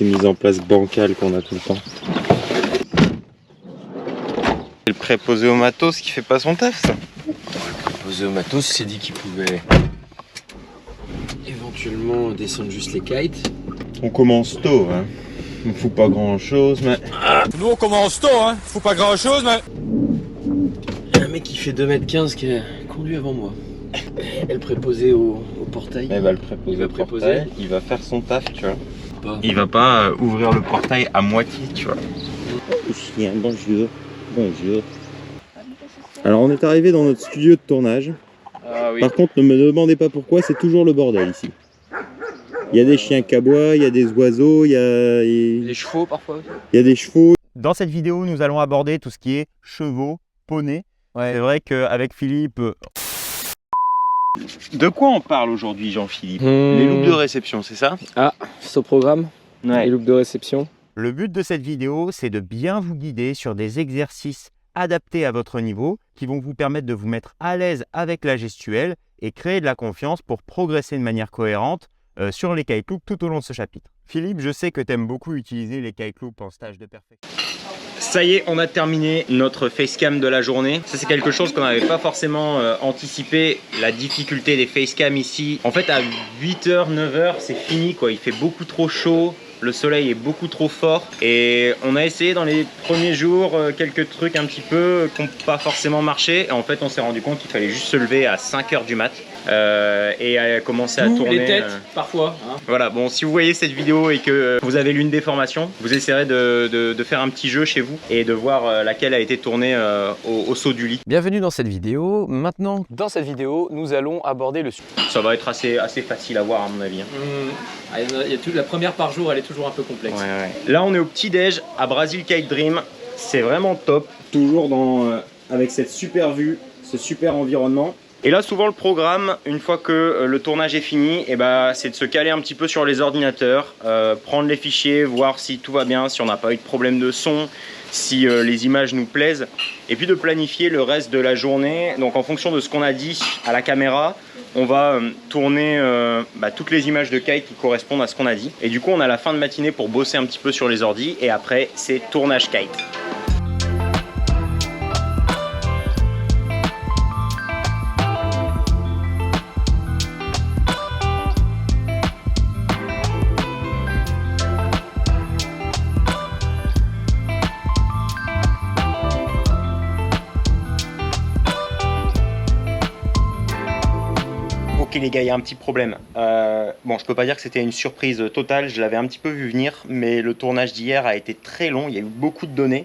ces mises en place bancales qu'on a tout le temps. C'est le préposé au matos qui fait pas son taf, ça. Le préposé au matos s'est dit qu'il pouvait éventuellement descendre juste les kites. On commence tôt, hein. On fout pas grand chose, mais... Nous on commence tôt, hein. Faut pas grand chose, mais... Il y a un mec qui fait 2,15 m qui a conduit avant moi. Elle préposait au portail. Il va le préposer. Il va préposer. Il va faire son taf, tu vois. Pas. Il va pas ouvrir le portail à moitié, tu vois. Chien, bonjour. Bonjour. Alors on est arrivé dans notre studio de tournage. Ah oui. Par contre, ne me demandez pas pourquoi, c'est toujours le bordel ici. Il y a des chiens qui aboient, il y a des oiseaux, il y a Des chevaux parfois aussi. Il y a des chevaux. Dans cette vidéo, nous allons aborder tout ce qui est chevaux, poneys. Ouais. C'est vrai qu'avec Philippe... De quoi on parle aujourd'hui, Jean-Philippe? Les loops de réception, c'est ça? Ah, c'est au programme. Ouais. Les loops de réception. Le but de cette vidéo, c'est de bien vous guider sur des exercices adaptés à votre niveau qui vont vous permettre de vous mettre à l'aise avec la gestuelle et créer de la confiance pour progresser de manière cohérente sur les kite loops tout au long de ce chapitre. Philippe, je sais que tu aimes beaucoup utiliser les kite loops en stage de perfection. Ça y est, on a terminé notre facecam de la journée. Ça, c'est quelque chose qu'on n'avait pas forcément anticipé, la difficulté des facecam ici. En fait, à 8h, 9h, c'est fini, quoi. Il fait beaucoup trop chaud. Le soleil est beaucoup trop fort et on a essayé dans les premiers jours quelques trucs un petit peu qui n'ont pas forcément marché. Et en fait, on s'est rendu compte qu'il fallait juste se lever à 5h du mat et commencer à tourner. Les têtes, parfois. Hein. Voilà, bon, si vous voyez cette vidéo et que vous avez l'une des formations, vous essayerez de faire un petit jeu chez vous et de voir laquelle a été tournée au saut du lit. Bienvenue dans cette vidéo. Maintenant, dans cette vidéo, nous allons aborder le sujet. Ça va être assez facile à voir à mon avis. La première par jour, elle est toujours un peu complexe. Ouais. Là, on est au petit-déj à Brazil Kite Dream. C'est vraiment top. Toujours avec cette super vue, ce super environnement. Et là, souvent, le programme, une fois que le tournage est fini, c'est de se caler un petit peu sur les ordinateurs, prendre les fichiers, voir si tout va bien, si on n'a pas eu de problème de son, si les images nous plaisent, et puis de planifier le reste de la journée. Donc, en fonction de ce qu'on a dit à la caméra, on va tourner toutes les images de kite qui correspondent à ce qu'on a dit. Et du coup, on a la fin de matinée pour bosser un petit peu sur les ordis, et après, c'est tournage kite. Ok les gars, il y a un petit problème. Bon, je peux pas dire que c'était une surprise totale, je l'avais un petit peu vu venir, mais le tournage d'hier a été très long, il y a eu beaucoup de données.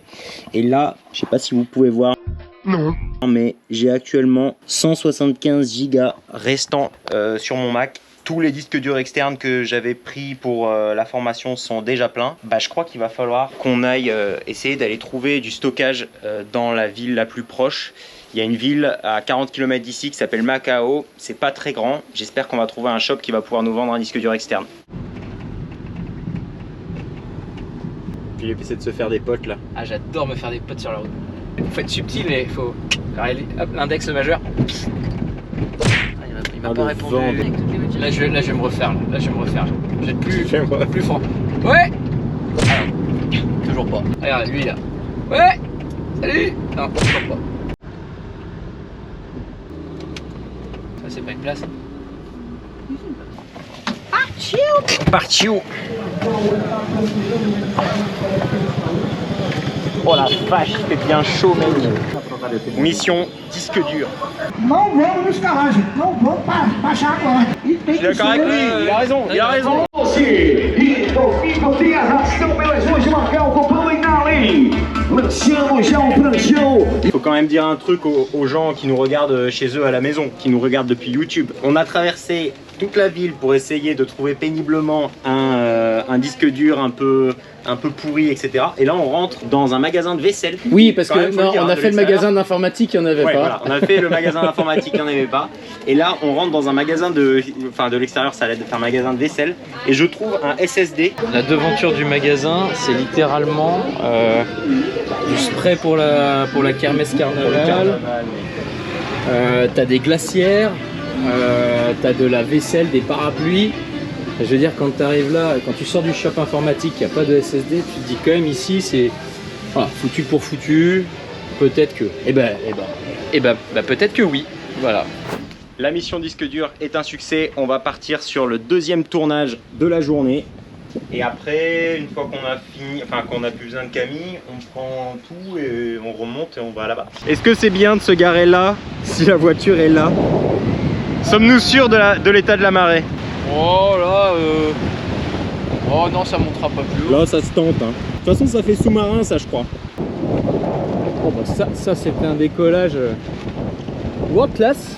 Et là, je sais pas si vous pouvez voir. Non. Mais j'ai actuellement 175 gigas restants sur mon Mac. Tous les disques durs externes que j'avais pris pour la formation sont déjà pleins. Je crois qu'il va falloir qu'on aille essayer d'aller trouver du stockage dans la ville la plus proche. Il y a une ville à 40 km d'ici qui s'appelle Macao. C'est pas très grand. J'espère qu'on va trouver un shop qui va pouvoir nous vendre un disque dur externe. Philippe essaie de se faire des potes là. Ah, j'adore me faire des potes sur la route. Faut être subtil, mais il faut. Hop, l'index majeur. Il m'a pas répondu. Là, je vais me refaire. Là, je vais me refaire. Je vais être plus franc. Ouais. Alors, toujours pas. Regarde, lui là. Ouais. Salut. Non, toujours pas. Ça, c'est pas une place. Partiu. Oh la vache, il fait bien chaud même. Mission disque dur. Não vamos nos carros, não vamos baixar agora. Je suis d'accord avec lui, il a raison, il a raison. E o Fico tem a razão pelas ruas de Macau, comprando em Nali. Lançamos já pranchão. Il faut quand même dire un truc aux gens qui nous regardent chez eux à la maison, qui nous regardent depuis YouTube. On a traversé toute la ville pour essayer de trouver péniblement un disque dur un peu pourri, etc. Et là, on rentre dans un magasin de vaisselle. Oui, parce que non, on a fait le magasin d'informatique, il n'y en avait pas. Voilà, on a fait le magasin d'informatique, il n'y en avait pas. Et là, on rentre dans un magasin de l'extérieur, ça allait être un magasin de vaisselle. Et je trouve un SSD. La devanture du magasin, c'est littéralement du spray pour la kermesse carnaval. T'as des glacières, t'as de la vaisselle, des parapluies. Je veux dire, quand tu arrives là, quand tu sors du shop informatique, il n'y a pas de SSD, tu te dis quand même ici, c'est voilà, foutu pour foutu. Peut-être que. Peut-être que oui. Voilà. La mission disque dur est un succès. On va partir sur le deuxième tournage de la journée. Et après, une fois qu'on a fini, enfin qu'on a plus besoin de Camille, on prend tout et on remonte et on va là-bas. Est-ce que c'est bien de se garer là si la voiture est là? Sommes-nous sûrs de l'état de la marée? Oh là, oh non, ça montera pas plus haut. Là, ça se tente. Hein. De toute façon, ça fait sous-marin, ça, je crois. Bon, bah, ça c'était un décollage world class.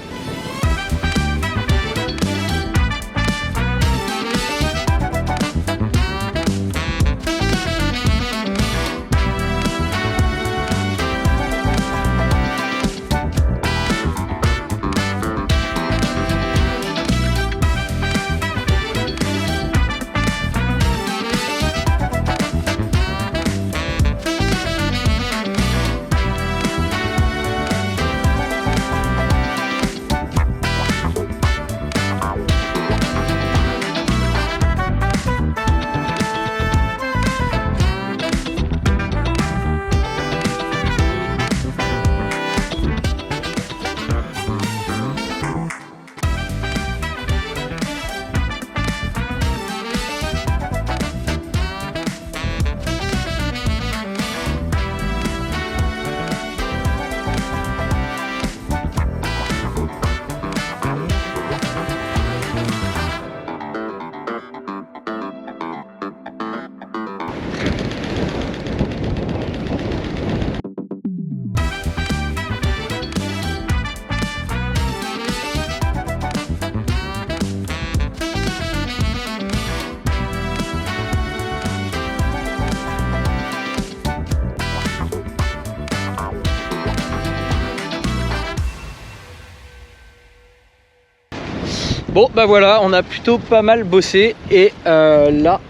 Bon bah voilà, on a plutôt pas mal bossé et là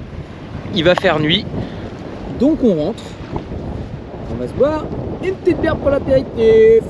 il va faire nuit. Donc on rentre. On va se boire une petite bière pour l'apéritif.